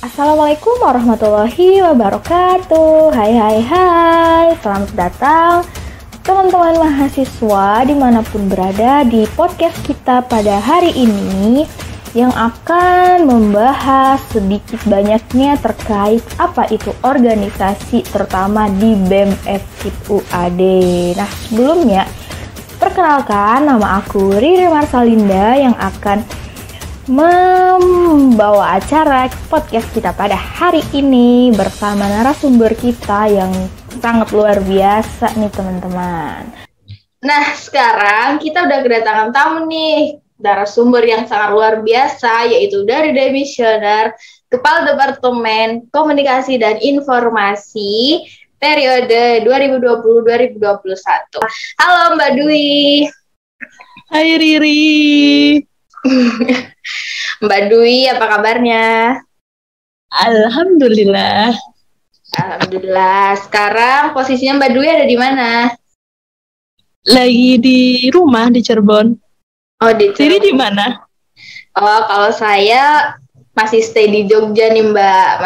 Assalamualaikum warahmatullahi wabarakatuh. Hai, selamat datang teman-teman mahasiswa dimanapun berada di podcast kita pada hari ini yang akan membahas sedikit banyaknya terkait apa itu organisasi, terutama di BEM FKIP UAD. Nah, sebelumnya perkenalkan, nama aku Riri Marsalinda yang akan membawa acara podcast kita pada hari ini bersama narasumber kita yang sangat luar biasa nih teman-teman. Nah, sekarang kita udah kedatangan tamu nih, narasumber yang sangat luar biasa, yaitu dari Demisioner, Kepala Departemen Komunikasi dan Informasi periode 2020-2021. Halo Mbak Dwi. Hai Riri. Mbak Dwi, apa kabarnya? Alhamdulillah. Sekarang posisinya Mbak Dwi ada di mana? Lagi di rumah di Cirebon. Oh, di Cirebon. Riri di mana? Oh, kalau saya masih stay di Jogja nih, Mbak.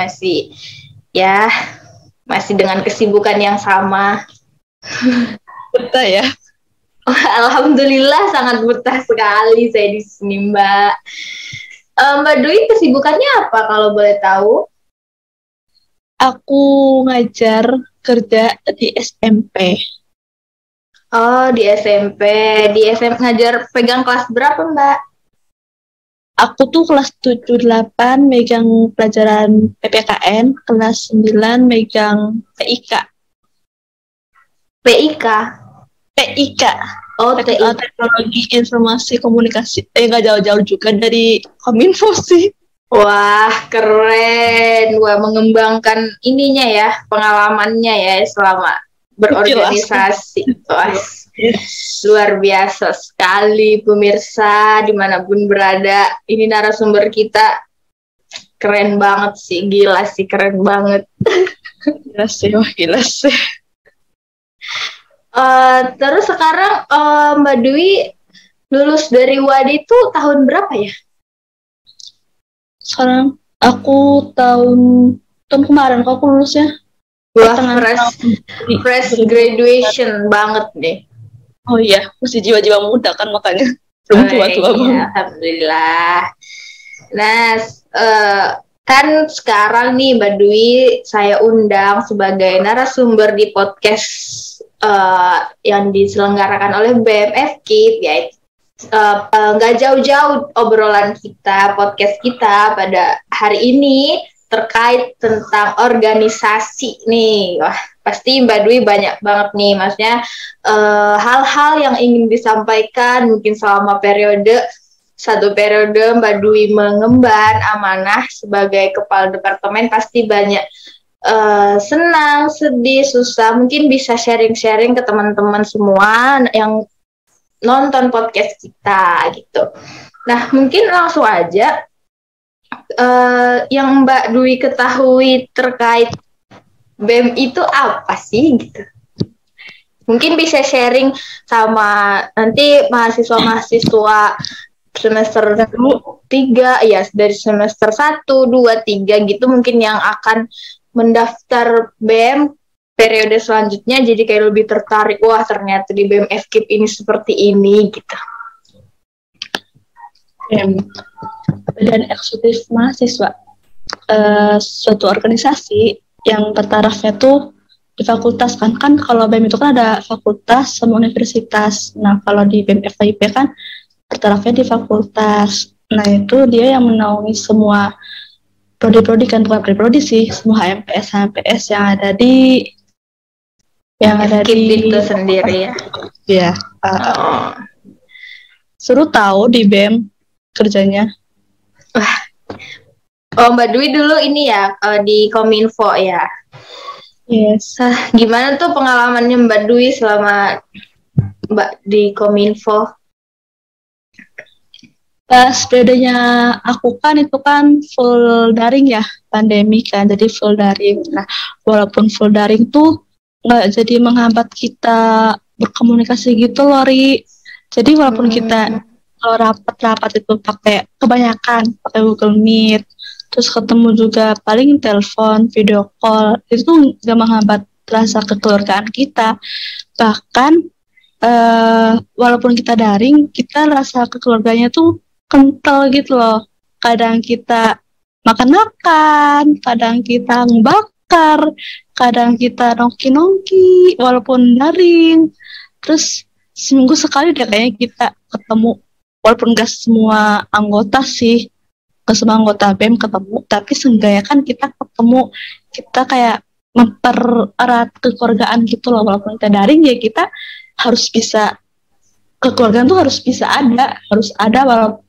Masih dengan kesibukan yang sama. Betah ya? Alhamdulillah sangat betah sekali saya di sini, Mbak. Mbak Dwi kesibukannya apa kalau boleh tahu? Aku ngajar kerja di SMP. Oh, di SMP. Di SMP ngajar pegang kelas berapa, Mbak? Aku tuh kelas 7-8 megang pelajaran PPKN, kelas 9 megang PIK. PIK? PIK. Oh, Teknologi Informasi Komunikasi. Nggak jauh-jauh juga dari Kominfo sih. Wah, keren. Wah, mengembangkan ininya ya, pengalamannya ya selama berorganisasi. Wah, luar biasa sekali pemirsa dimanapun berada. Ini narasumber kita keren banget sih, gila sih, keren banget. Gila sih. Terus sekarang Mbak Dwi lulus dari UAD itu tahun berapa ya? Sekarang aku tahun kemarin kok aku lulusnya. Wah, fresh graduation banget nih. Oh iya, masih jiwa-jiwa muda kan makanya belum tua-tua banget. Alhamdulillah. Nah, kan sekarang nih Mbak Dwi saya undang sebagai narasumber di podcast yang diselenggarakan oleh BEM FKIP, yaitu nggak jauh-jauh obrolan kita, podcast kita pada hari ini terkait tentang organisasi nih. Wah, pasti Mbak Dwi banyak banget nih, maksudnya hal-hal yang ingin disampaikan mungkin selama satu periode Mbak Dwi mengemban amanah sebagai kepala departemen, pasti banyak senang, sedih, susah, mungkin bisa sharing-sharing ke teman-teman semua yang nonton podcast kita gitu. Nah, mungkin langsung aja yang Mbak Dwi ketahui terkait BEM itu apa sih gitu. Mungkin bisa sharing sama nanti mahasiswa-mahasiswa semester 3 ya, dari semester 1, 2, 3 gitu mungkin yang akan mendaftar BEM periode selanjutnya, jadi kayak lebih tertarik, wah ternyata di BEM FKIP ini seperti ini gitu. Badan Eksekutif Mahasiswa, suatu organisasi yang bertarafnya tuh di fakultas kan kalau BEM itu kan ada fakultas sama universitas. Nah, kalau di BEM FKIP kan bertarafnya di fakultas. Nah, itu dia yang menaungi semua prodi-prodi, kan bukan prodi sih, semua HMPS yang ada di itu sendiri ya. Iya. Seru tahu di BEM kerjanya. Oh, Mbak Dwi dulu ini ya di Kominfo ya. Yes. Gimana tuh pengalamannya Mbak Dwi selama Mbak di Kominfo? Pas periodenya aku kan itu kan full daring ya, pandemi kan, jadi full daring. Nah, walaupun full daring tuh nggak jadi menghambat kita berkomunikasi gitu loh, Ri. Jadi walaupun kita kalau rapat-rapat itu kebanyakan pakai Google Meet, terus ketemu juga paling telepon, video call, itu tuh gak menghambat rasa kekeluargaan kita. Bahkan walaupun kita daring, kita rasa kekeluarganya tuh kental gitu loh. Kadang kita makan-makan, kadang kita ngebakar, kadang kita nongki-nongki walaupun daring. Terus seminggu sekali deh kayaknya kita ketemu, walaupun gak semua anggota sih, ke semua anggota BEM ketemu, tapi seenggaknya kan kita ketemu, kita kayak mempererat kekeluargaan gitu loh. Walaupun kita daring ya kita harus bisa, kekeluargaan tuh harus ada walaupun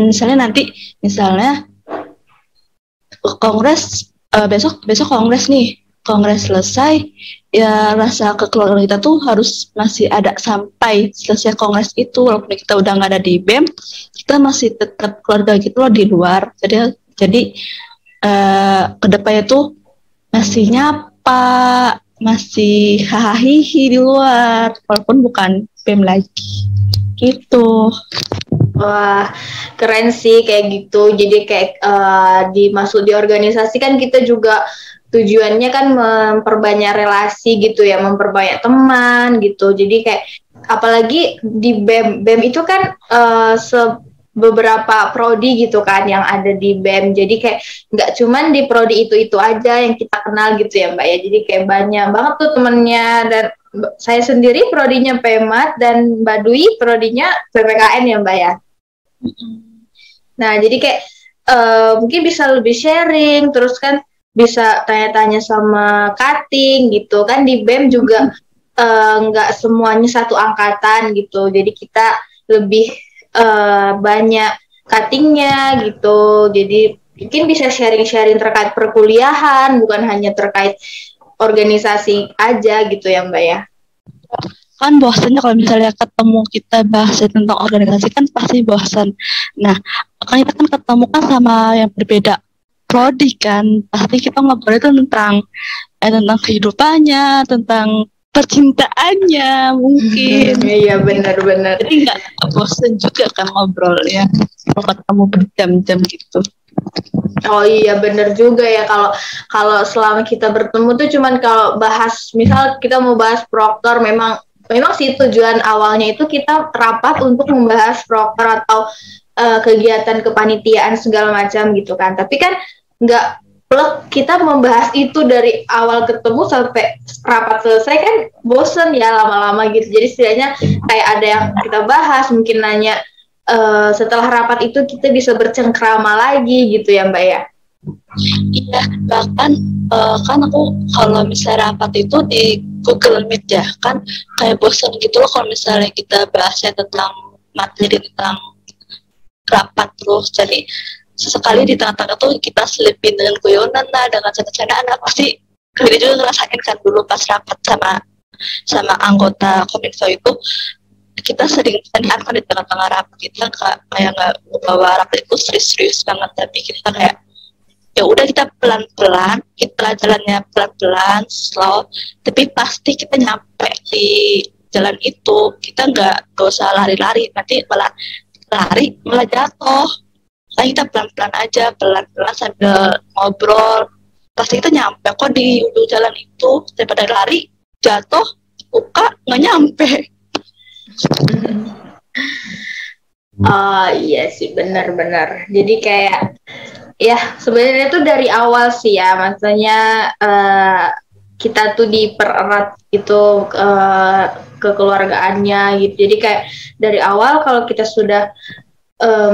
misalnya nanti kongres, besok kongres selesai, ya rasa kekeluargaan kita tuh harus masih ada sampai selesai kongres itu. Walaupun kita udah nggak ada di BEM, kita masih tetap keluarga gitu loh di luar. Jadi kedepannya tuh masih nyapa, masih hahaha di luar, walaupun bukan BEM lagi gitu. Wah, keren sih kayak gitu. Jadi kayak dimasuk di organisasi kan kita juga tujuannya kan memperbanyak relasi gitu ya, memperbanyak teman gitu. Jadi kayak apalagi di BEM itu kan beberapa prodi gitu kan yang ada di BEM. Jadi kayak nggak cuman di prodi itu aja yang kita kenal gitu ya Mbak ya. Jadi kayak banyak banget tuh temennya, dan saya sendiri prodinya PMAT dan Mbak Dwi prodinya PPKN ya Mbak ya. Nah jadi kayak mungkin bisa lebih sharing, terus kan bisa tanya-tanya sama cutting gitu kan. Di BEM juga nggak semuanya satu angkatan gitu, jadi kita lebih banyak cuttingnya gitu. Jadi mungkin bisa sharing-sharing terkait perkuliahan, bukan hanya terkait organisasi aja gitu ya Mbak ya. Kan bosannya kalau misalnya ketemu kita bahas tentang organisasi kan pasti bosan. Nah, kan kita kan ketemu kan sama yang berbeda prodi kan, pasti kita ngobrol itu tentang kehidupannya, tentang percintaannya mungkin. Iya benar-benar. Jadi nggak bosan juga kan ngobrol ya, kalau ketemu berjam-jam gitu. Oh iya benar juga ya, kalau selama kita bertemu tuh cuman kalau bahas, misal kita mau bahas proktor, memang sih tujuan awalnya itu kita rapat untuk membahas proktor atau kegiatan kepanitiaan segala macam gitu kan. Tapi kan nggak plek kita membahas itu dari awal ketemu sampai rapat selesai, kan bosen ya lama-lama gitu. Jadi setidaknya kayak ada yang kita bahas, mungkin nanya setelah rapat itu kita bisa bercengkrama lagi gitu ya Mbak ya. Iya, bahkan kan aku kalau misalnya rapat itu di Google Meet ya, kan kayak bosan gitu loh kalau misalnya kita bahasnya tentang materi tentang rapat terus. Jadi sesekali di tengah-tengah tuh kita selipin dengan guyonan lah, dengan canda-candaan lah. Pasti kita juga ngerasain kan dulu pas rapat sama anggota Kominfo itu, kita sering candaan kan di tengah-tengah rapat. Kita kayak nggak bawa rapat itu serius-serius banget, tapi kita kayak ya udah kita pelan-pelan, kita jalannya pelan-pelan, slow, tapi pasti kita nyampe di jalan itu. Kita nggak usah lari-lari, nanti malah lari malah jatuh. Nah, kita pelan-pelan aja, pelan-pelan sambil ngobrol, pasti kita nyampe kok di ujung jalan itu. Daripada lari, jatuh, buka, nggak nyampe. Oh iya sih, benar-benar. Jadi kayak ya sebenarnya tuh dari awal sih ya, maksudnya kita tuh dipererat gitu kekeluargaannya gitu. Jadi kayak dari awal kalau kita sudah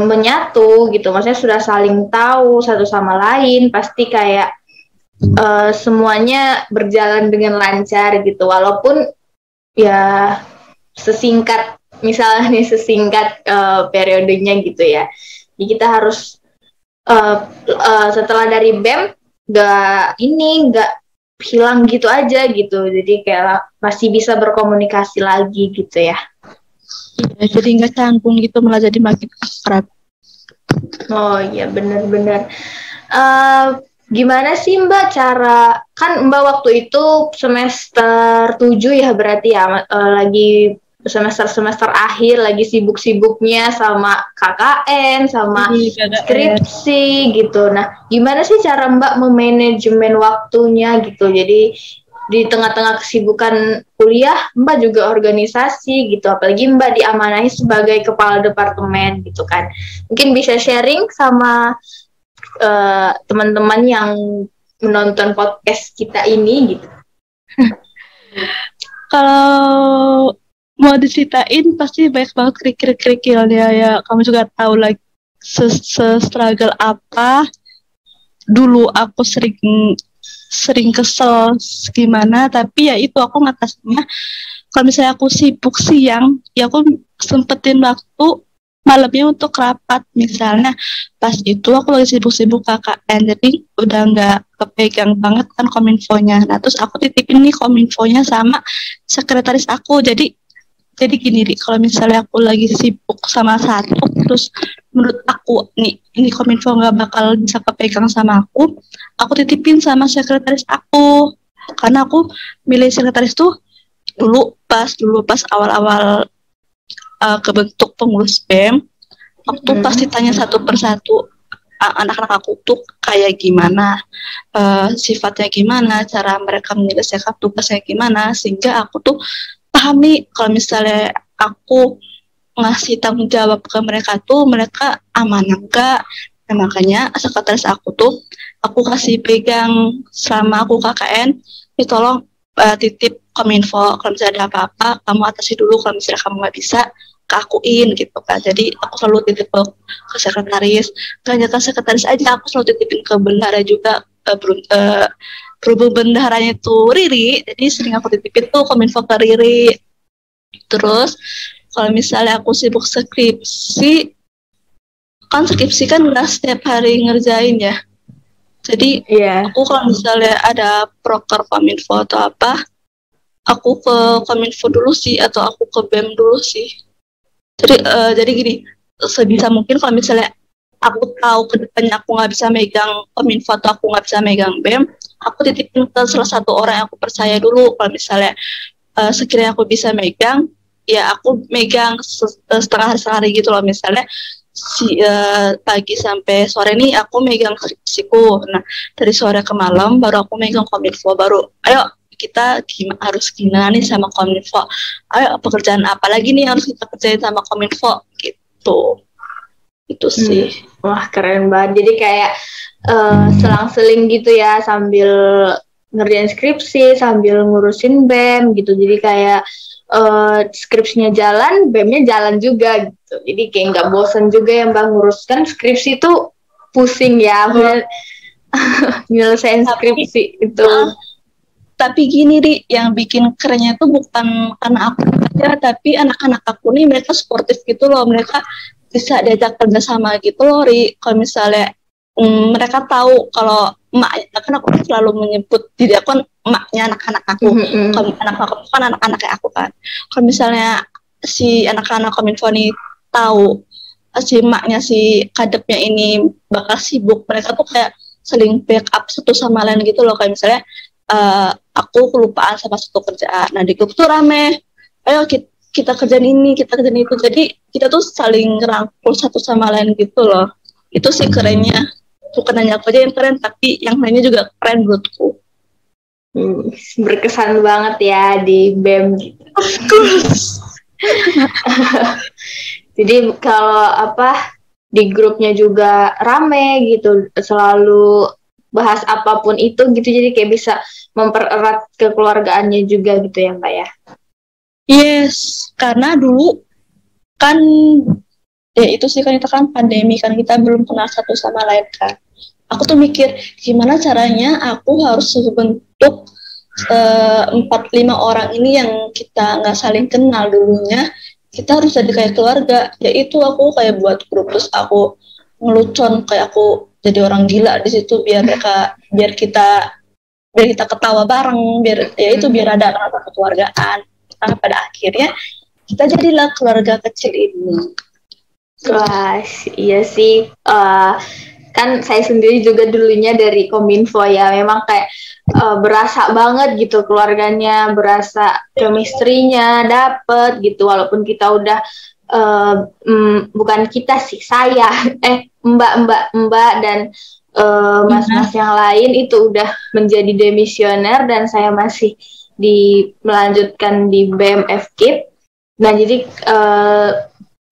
menyatu gitu, maksudnya sudah saling tahu satu sama lain, pasti kayak semuanya berjalan dengan lancar gitu. Walaupun ya sesingkat periodenya gitu ya. Jadi kita harus setelah dari BEM nggak hilang gitu aja gitu. Jadi kayak masih bisa berkomunikasi lagi gitu ya. Ya, jadi nggak canggung gitu, malah jadi makin akrab. Oh iya benar-benar. Gimana sih Mbak cara, kan Mbak waktu itu semester 7 ya berarti ya, lagi semester akhir lagi sibuk-sibuknya sama KKN, sama skripsi gitu. Nah, gimana sih cara Mbak memanajemen waktunya gitu? Jadi di tengah-tengah kesibukan kuliah, Mbak juga organisasi gitu. Apalagi Mbak diamanahi sebagai kepala departemen gitu kan. Mungkin bisa sharing sama teman-teman yang menonton podcast kita ini gitu. Kalau mau diceritain pasti banyak banget kerikil-kerikilnya ya. Kamu juga tahu lagi struggle apa. Dulu aku sering kesel gimana, tapi ya itu aku ngatasinnya. Kalau misalnya aku sibuk siang, ya aku sempetin waktu malamnya untuk rapat. Misalnya pas itu aku lagi sibuk-sibuk KKN, jadi udah nggak kepegang banget kan kominfonya. Nah terus aku titipin nih kominfonya sama sekretaris aku. Jadi gini nih, kalau misalnya aku lagi sibuk sama satu, terus menurut aku nih ini kominfo nggak bakal bisa kepegang sama aku titipin sama sekretaris aku. Karena aku milih sekretaris tuh dulu pas awal-awal kebentuk pengurus BEM, aku tuh pasti tanya satu persatu anak-anak aku tuh kayak gimana, sifatnya gimana, cara mereka menyelesaikan tugasnya gimana, sehingga aku tuh paham nih kalau misalnya aku ngasih tanggung jawab ke mereka tuh mereka aman enggak. Nah, makanya sekretaris aku tuh aku kasih pegang selama aku KKN, ini tolong titip kominfo, kalau misalnya ada apa-apa kamu atasi dulu, kalau misalnya kamu nggak bisa keakuin gitu kan. Jadi aku selalu titip ke sekretaris, gak hanya ke sekretaris aja, aku selalu titipin ke bendahara juga. Berhubung bendaharanya tuh Riri, jadi sering aku titipin tuh kominfo ke Riri. Terus kalau misalnya aku sibuk skripsi kan nggak setiap hari ngerjain ya. Jadi aku kalau misalnya ada proker kominfo atau apa, aku ke kominfo dulu sih, atau aku ke BEM dulu sih. Jadi gini, sebisa mungkin kalau misalnya aku tahu ke depannya aku nggak bisa megang kominfo atau aku nggak bisa megang BEM, aku titipin ke salah satu orang yang aku percaya dulu. Kalau misalnya sekiranya aku bisa megang, ya aku megang setengah hari gitu loh. Misalnya pagi sampai sore nih aku megang skripsiku, nah dari sore ke malam baru aku megang kominfo, baru ayo kita harus gimana nih sama kominfo, ayo pekerjaan apa lagi nih harus kita kerjain sama kominfo gitu. Itu sih. Wah keren banget, jadi kayak selang-seling gitu ya, sambil ngerjain skripsi sambil ngurusin BEM gitu. Jadi kayak skripsinya jalan, BEM-nya jalan juga gitu. Jadi kayak nggak bosan juga ya Mbak, nguruskan skripsi itu pusing ya, nyelesain skripsi itu. Tapi gini Ri, yang bikin kerennya tuh bukan karena aku aja, tapi anak-anak aku nih mereka sportif gitu loh, mereka bisa diajak kerja sama gitu loh Ri. Kalau misalnya mereka tahu kalau emaknya, kan aku selalu menyebut diri aku kan emaknya anak-anak aku. Kalau anak aku kan anak-anaknya aku kan. Kalau misalnya si anak-anak kominfo nih tahu si emaknya si kadepnya ini bakal sibuk, mereka tuh kayak saling backup satu sama lain gitu loh. Kayak misalnya aku kelupaan sama satu kerjaan, nah di grup tuh rame, ayo kita kerjain ini, kita kerjain itu, jadi kita tuh saling ngerangkul satu sama lain gitu loh. Itu sih kerennya, bukan hanya aku aja yang keren, tapi yang lainnya juga keren menurutku. Berkesan banget ya di BEM gitu. Jadi kalau di grupnya juga rame gitu, selalu bahas apapun itu gitu, jadi kayak bisa mempererat kekeluargaannya juga gitu ya Mbak ya. Yes, karena dulu kan ya itu sih kan, kita kan pandemi kan, kita belum kenal satu sama lain kan. Aku tuh mikir gimana caranya aku harus membentuk 4-5 orang ini yang kita nggak saling kenal dulunya, kita harus jadi kayak keluarga. Yaitu aku kayak buat grup, terus aku ngelucon kayak aku jadi orang gila di situ biar kita ketawa bareng, biar ada rasa kekeluargaan. Karena pada akhirnya kita jadilah keluarga kecil ini. Wah, iya sih. kan saya sendiri juga dulunya dari Kominfo ya, memang kayak berasa banget gitu keluarganya, berasa chemistry-nya dapet gitu, walaupun kita udah bukan kita sih, saya mbak dan mas-mas yang lain itu udah menjadi demisioner dan saya masih melanjutkan di BEM FKIP. Nah jadi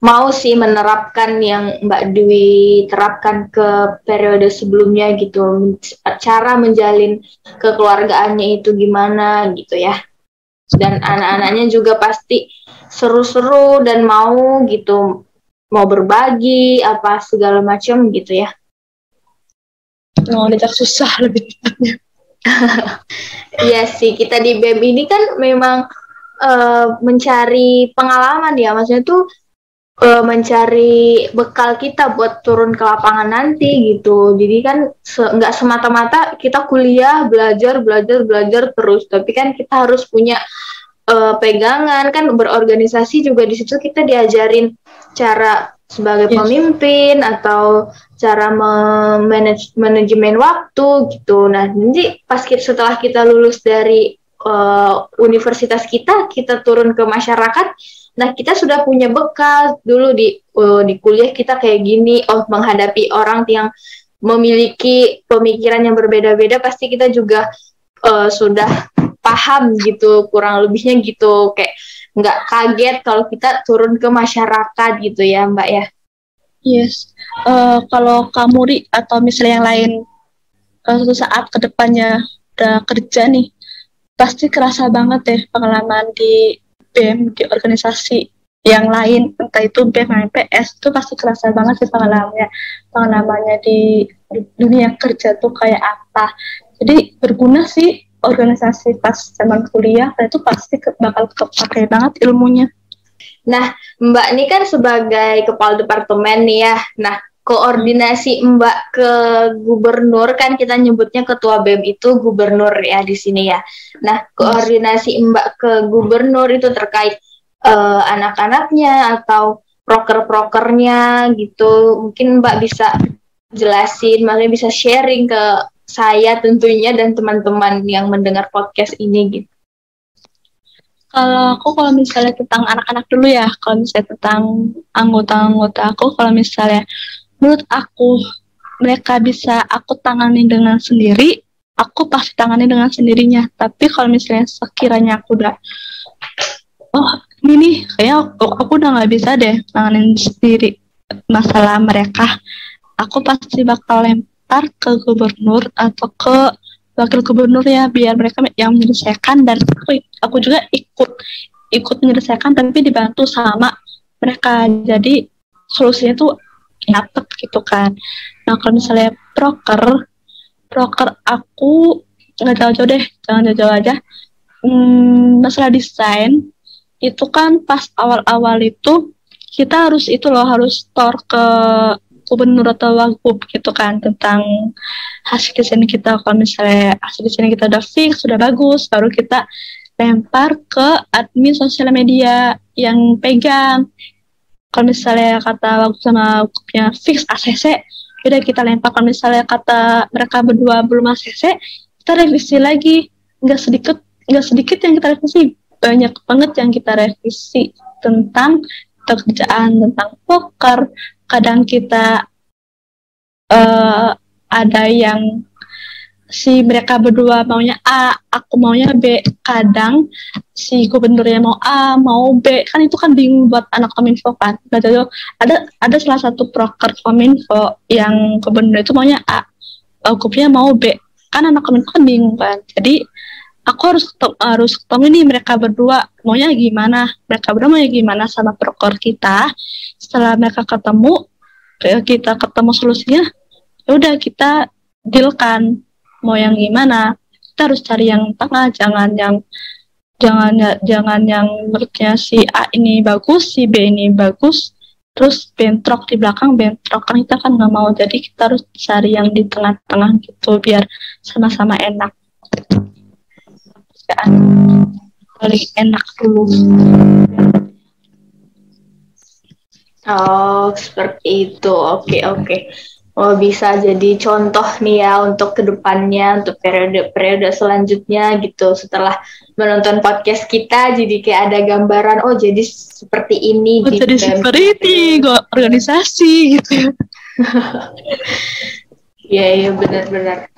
mau sih menerapkan yang Mbak Dwi terapkan ke periode sebelumnya gitu, cara menjalin kekeluargaannya itu gimana gitu ya, dan anak-anaknya juga pasti seru-seru dan mau gitu, mau berbagi apa segala macam gitu ya. Diajak susah lebih tepatnya. Iya sih, kita di BEM ini kan memang mencari pengalaman ya, maksudnya tuh mencari bekal kita buat turun ke lapangan nanti gitu. Jadi kan nggak semata-mata kita kuliah belajar terus, tapi kan kita harus punya pegangan kan, berorganisasi juga di situ kita diajarin cara sebagai pemimpin atau cara manajemen waktu gitu. Nah nanti pas setelah kita lulus dari universitas kita turun ke masyarakat. Nah, kita sudah punya bekal dulu di kuliah kita kayak gini. Oh, menghadapi orang yang memiliki pemikiran yang berbeda-beda, pasti kita juga sudah paham gitu, kurang lebihnya gitu. Kayak nggak kaget kalau kita turun ke masyarakat gitu ya, Mbak ya. Yes. Kalau kamu Ri, atau misalnya yang lain, suatu saat kedepannya udah kerja nih, pasti kerasa banget deh pengalaman di BEM, di organisasi yang lain, entah itu BEM atau PS, itu pasti kerasa banget sih pengalamannya di dunia kerja tuh kayak apa. Jadi berguna sih organisasi pas zaman kuliah, dan itu pasti bakal kepake banget ilmunya. Nah, Mbak ini kan sebagai kepala departemen nih ya. Nah, koordinasi Mbak ke gubernur, kan kita nyebutnya ketua BEM itu gubernur ya di sini ya. Nah, koordinasi Mbak ke gubernur itu terkait anak-anaknya atau proker-prokernya gitu. Mungkin Mbak bisa jelasin, makanya bisa sharing ke saya tentunya dan teman-teman yang mendengar podcast ini gitu. Kalau misalnya tentang anak-anak dulu ya, kalau misalnya tentang anggota-anggota aku, kalau misalnya menurut aku mereka bisa aku tangani dengan sendiri, aku pasti tangani dengan sendirinya. Tapi kalau misalnya sekiranya aku udah, ini nih, kayak aku udah nggak bisa deh tanganin sendiri masalah mereka, aku pasti bakal lempar ke gubernur atau ke wakil gubernur ya, biar mereka yang menyelesaikan, dan aku juga ikut menyelesaikan tapi dibantu sama mereka, jadi solusinya tuh dapet gitu kan. Nah kalau misalnya proker aku nggak jauh-jauh deh, jangan jauh-jauh aja. Masalah desain itu kan pas awal-awal itu kita harus store ke gubernur atau wagub gitu kan, tentang hasil desain kita. Kalau misalnya hasil desain kita udah fix, sudah bagus, baru kita lempar ke admin sosial media yang pegang. Kalau misalnya kata wagub sama wagubnya fix ACC, udah kita lempar. Kalau misalnya kata mereka berdua belum ACC, kita revisi lagi. Nggak sedikit yang kita revisi, banyak banget yang kita revisi tentang pekerjaan, tentang poker. Kadang kita ada yang si mereka berdua maunya A, aku maunya B. Kadang si gubernurnya mau A, mau B. Kan itu kan bingung buat anak Kominfo kan. Ada salah satu proker Kominfo yang gubernur itu maunya A, gubernurnya mau B. Kan anak Kominfo kan bingung kan. Jadi aku harus ketemu nih mereka berdua maunya gimana, sama proker kita. Setelah mereka ketemu, kita ketemu solusinya, ya udah kita dealkan mau yang gimana. Kita harus cari yang tengah, jangan yang menurutnya si A ini bagus, si B ini bagus, terus bentrok di belakang, kan kita kan nggak mau. Jadi kita harus cari yang di tengah-tengah gitu, biar sama-sama enak. Paling enak dulu. Oh, seperti itu. Oke. Oh, bisa jadi contoh nih ya untuk kedepannya, untuk periode-periode selanjutnya gitu. Setelah menonton podcast kita, jadi kayak ada gambaran, oh jadi seperti ini di jadi BEM. seperti organisasi gitu ya. Iya, iya benar-benar.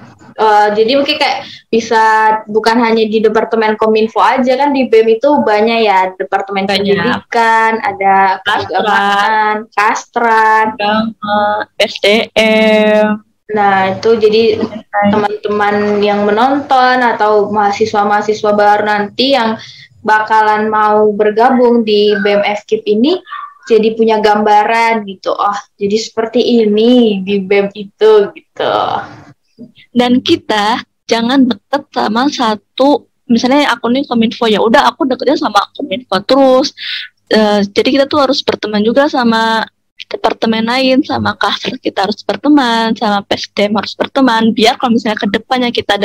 Jadi mungkin kayak bisa bukan hanya di Departemen Kominfo aja, kan di BEM itu banyak ya, Departemen Pendidikan, ada keagamaan, Kastrat, SDM. Nah, itu jadi teman-teman yang menonton atau mahasiswa-mahasiswa baru nanti yang bakalan mau bergabung di BEM FKIP ini jadi punya gambaran gitu. Oh, jadi seperti ini di BEM itu gitu. Dan kita jangan deket sama satu, misalnya aku nih Kominfo, ya udah aku deketnya sama Kominfo terus. Jadi kita tuh harus berteman juga sama departemen lain, sama kasir kita harus berteman, sama PSDM harus berteman, biar kalau misalnya ke depannya kita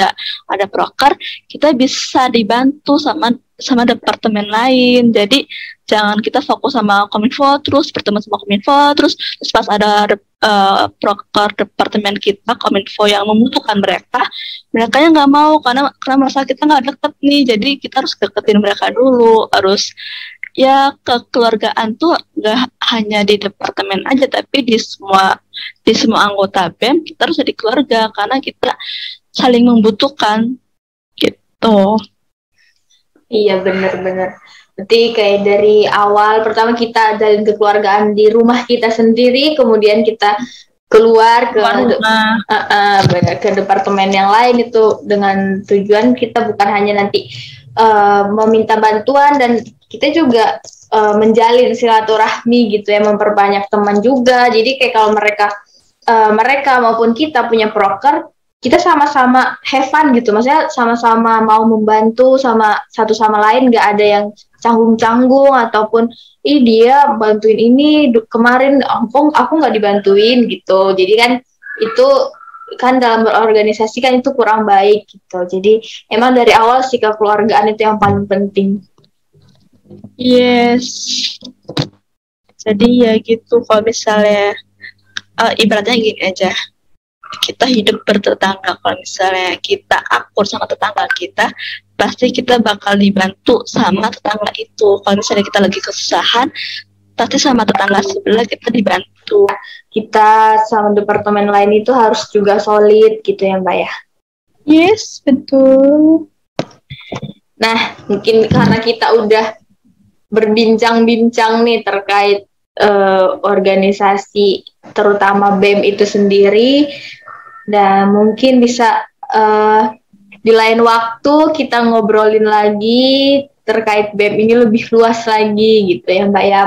ada proker, kita bisa dibantu sama departemen lain. Jadi jangan kita fokus sama Kominfo terus berteman sama Kominfo terus pas ada proker departemen kita Kominfo yang membutuhkan mereka yang nggak mau karena merasa kita nggak deket nih, jadi kita harus deketin mereka dulu, harus ya kekeluargaan tuh nggak hanya di departemen aja tapi di semua anggota BEM kita harus jadi keluarga karena kita saling membutuhkan gitu. Iya benar-benar. Berarti kayak dari awal pertama kita dalin kekeluargaan di rumah kita sendiri, kemudian kita keluar ke departemen yang lain itu dengan tujuan kita bukan hanya nanti meminta bantuan, dan kita juga menjalin silaturahmi gitu ya, memperbanyak teman juga. Jadi kayak kalau mereka maupun kita punya proker, kita sama-sama have fun gitu, maksudnya sama-sama mau membantu sama satu sama lain, nggak ada yang canggung-canggung ataupun dia bantuin ini kemarin aku nggak dibantuin gitu. Jadi kan itu kan dalam berorganisasi kan itu kurang baik gitu. Jadi emang dari awal sih kekeluargaan itu yang paling penting. Yes. Jadi ya gitu, kalau misalnya ibaratnya gini aja, kita hidup bertetangga. Kalau misalnya kita akur sama tetangga kita, pasti kita bakal dibantu sama tetangga itu. Kalau misalnya kita lagi kesusahan, pasti sama tetangga sebelah kita dibantu. Kita sama departemen lain itu harus juga solid gitu ya Mbak ya. Yes, betul. Nah, mungkin karena kita udah berbincang-bincang nih terkait organisasi terutama BEM itu sendiri, dan mungkin bisa di lain waktu kita ngobrolin lagi terkait BEM ini lebih luas lagi gitu ya Mbak ya.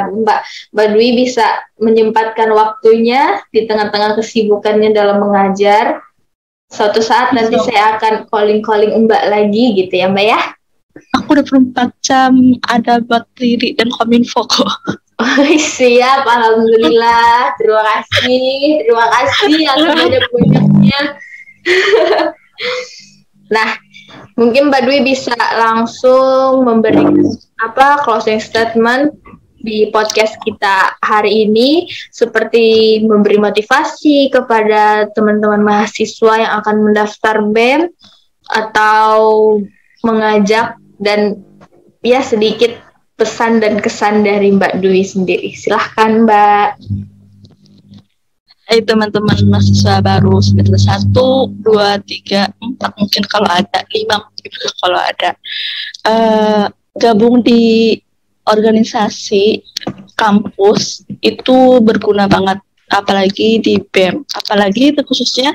Mbak Dwi bisa menyempatkan waktunya di tengah-tengah kesibukannya dalam mengajar. Suatu saat nanti saya akan calling Mbak lagi gitu ya Mbak ya. Aku 24 jam ada buat Riri dan Kominfo kok. Siap, alhamdulillah. Terima kasih atas banyak-banyaknya. Nah, mungkin Mbak Dwi bisa langsung memberi closing statement di podcast kita hari ini, seperti memberi motivasi kepada teman-teman mahasiswa yang akan mendaftar BEM, atau mengajak, dan ya sedikit pesan dan kesan dari Mbak Dwi sendiri. Silahkan Mbak. Hai teman-teman mahasiswa baru semester 1, 2, 3, 4 mungkin kalau ada, 5 mungkin kalau ada, gabung di organisasi kampus itu berguna banget, apalagi di BEM, apalagi itu khususnya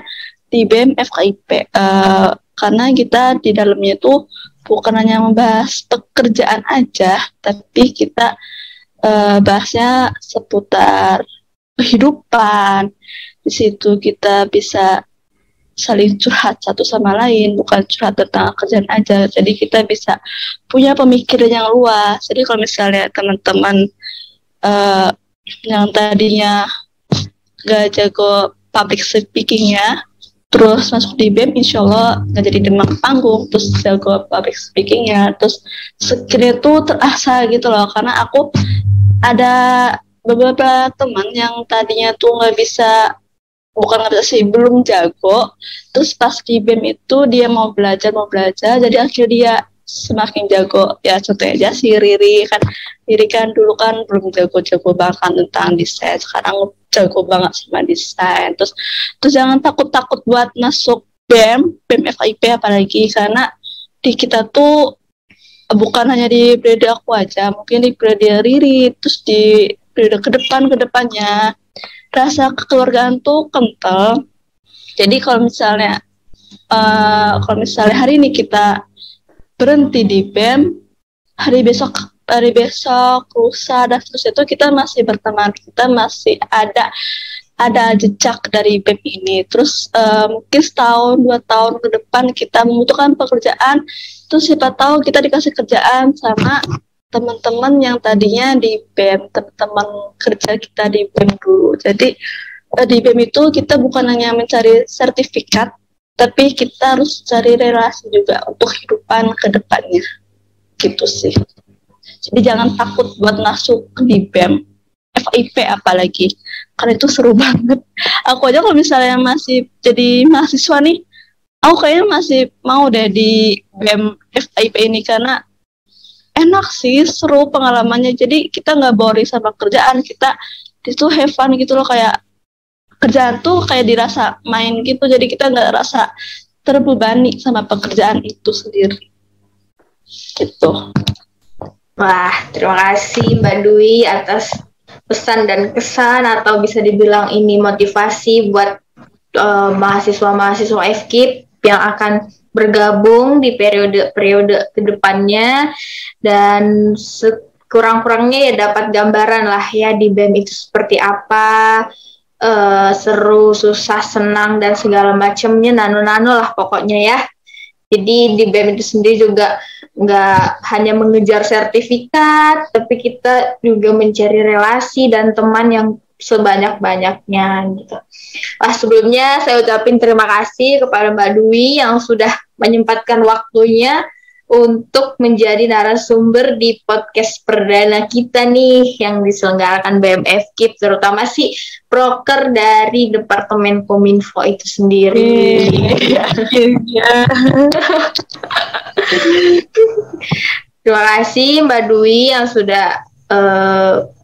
di BEM FKIP, karena kita di dalamnya itu bukan hanya membahas pekerjaan aja, tapi kita bahasnya seputar kehidupan. Di situ kita bisa saling curhat satu sama lain, bukan curhat tentang kerjaan aja. Jadi kita bisa punya pemikiran yang luas. Jadi kalau misalnya teman-teman yang tadinya gak jago public speaking-nya, terus masuk di BEM, insya Allah nggak jadi demam panggung, terus jago public speaking-nya, terus skill itu terasa gitu loh. Karena aku ada beberapa teman yang tadinya tuh nggak bisa bukan nggak bisa sih, belum jago. Terus pas di BEM itu dia mau belajar, jadi akhirnya dia semakin jago. Ya contohnya aja si Riri kan dulu kan belum jago-jago banget kan tentang desain, sekarang jago banget sama desain. Terus jangan takut-takut buat masuk BEM FIP apalagi, karena di kita tuh bukan hanya di periode aku aja, mungkin di periode Riri, terus di periode kedepannya rasa kekeluargaan tuh kental. Jadi kalau misalnya hari ini kita berhenti di BEM, hari besok lusa dan seterusnya itu kita masih berteman, kita masih ada jejak dari BEM ini. Terus mungkin setahun 2 tahun ke depan kita membutuhkan pekerjaan, terus siapa tahu kita dikasih kerjaan sama teman-teman yang tadinya di BEM, teman-teman kerja kita di BEM dulu. Jadi di BEM itu kita bukan hanya mencari sertifikat, tapi kita harus cari relasi juga untuk kehidupan ke depannya. Gitu sih. Jadi jangan takut buat masuk di BEM, FIP apalagi, karena itu seru banget. Aku aja kalau misalnya masih jadi mahasiswa nih, aku kayaknya masih mau deh di BEM FIP ini, karena enak sih, seru pengalamannya. Jadi kita nggak boring sama kerjaan, kita itu have fun gitu loh, kayak kerjaan tuh kayak dirasa main gitu, jadi kita nggak rasa terbebani sama pekerjaan itu sendiri gitu. Wah, terima kasih Mbak Dwi atas pesan dan kesan, atau bisa dibilang ini motivasi buat mahasiswa-mahasiswa FKIP yang akan bergabung di periode kedepannya, dan sekurang-kurangnya ya dapat gambaran lah ya di BEM itu seperti apa, seru, susah, senang, dan segala macamnya, nano-nano lah pokoknya ya. Jadi di BEM itu sendiri juga nggak hanya mengejar sertifikat, tapi kita juga mencari relasi dan teman yang sebanyak-banyaknya gitu. Sebelumnya saya ucapin terima kasih kepada Mbak Dwi yang sudah menyempatkan waktunya untuk menjadi narasumber di podcast perdana kita nih yang diselenggarakan BEM FKIP, terutama sih proker dari Departemen Kominfo itu sendiri. Terima kasih Mbak Dwi yang sudah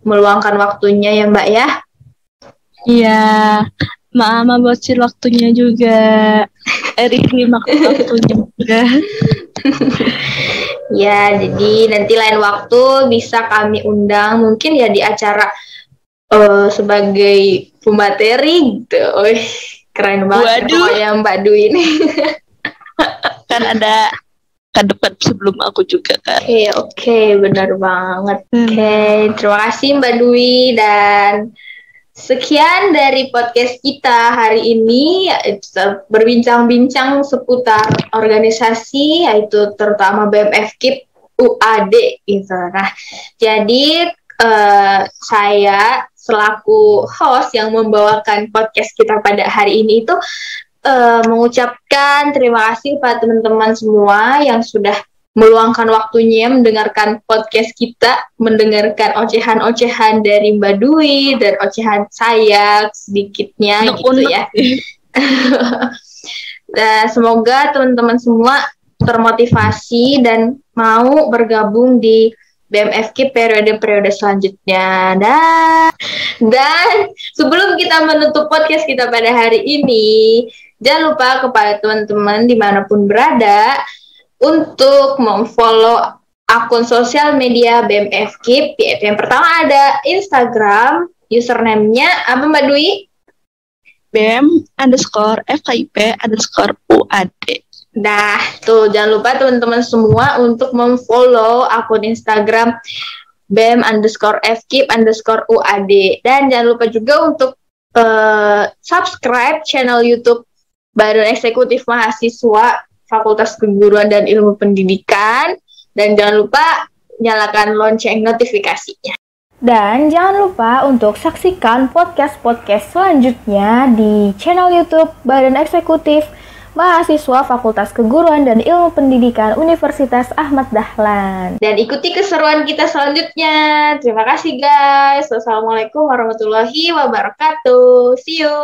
meluangkan waktunya ya Mbak ya. Iya, Mama bocil waktunya juga. Riri makan waktunya juga. Ya, jadi nanti lain waktu bisa kami undang, mungkin ya di acara sebagai pemateri gitu. Keren banget pokoknya Mbak Dwi ini. Kan ada ke depan sebelum aku juga kan. Oke, benar banget. Oke, terima kasih Mbak Dwi, dan sekian dari podcast kita hari ini, berbincang-bincang seputar organisasi, yaitu terutama BEM FKIP UAD gitu. Nah, jadi saya selaku host yang membawakan podcast kita pada hari ini itu mengucapkan terima kasih pada teman-teman semua yang sudah meluangkan waktunya mendengarkan podcast kita, mendengarkan ocehan-ocehan dari Mbak Dwi dan ocehan saya sedikitnya gitu ya. Dan semoga teman-teman semua termotivasi dan mau bergabung di BEM FKIP periode-periode selanjutnya. Dan sebelum kita menutup podcast kita pada hari ini, jangan lupa kepada teman-teman dimanapun berada untuk memfollow akun sosial media BEM FKIP, yaitu yang pertama ada Instagram, username-nya apa Mbak Dwi? BEM_FKIP_UAD. Nah, tuh jangan lupa teman-teman semua untuk memfollow akun Instagram BEM_FKIP_UAD, dan jangan lupa juga untuk subscribe channel YouTube Badan Eksekutif Mahasiswa Fakultas Keguruan dan Ilmu Pendidikan, dan jangan lupa nyalakan lonceng notifikasinya. Dan jangan lupa untuk saksikan podcast-podcast selanjutnya di channel YouTube Badan Eksekutif Mahasiswa Fakultas Keguruan dan Ilmu Pendidikan Universitas Ahmad Dahlan. Dan ikuti keseruan kita selanjutnya. Terima kasih guys. Wassalamualaikum warahmatullahi wabarakatuh. See you.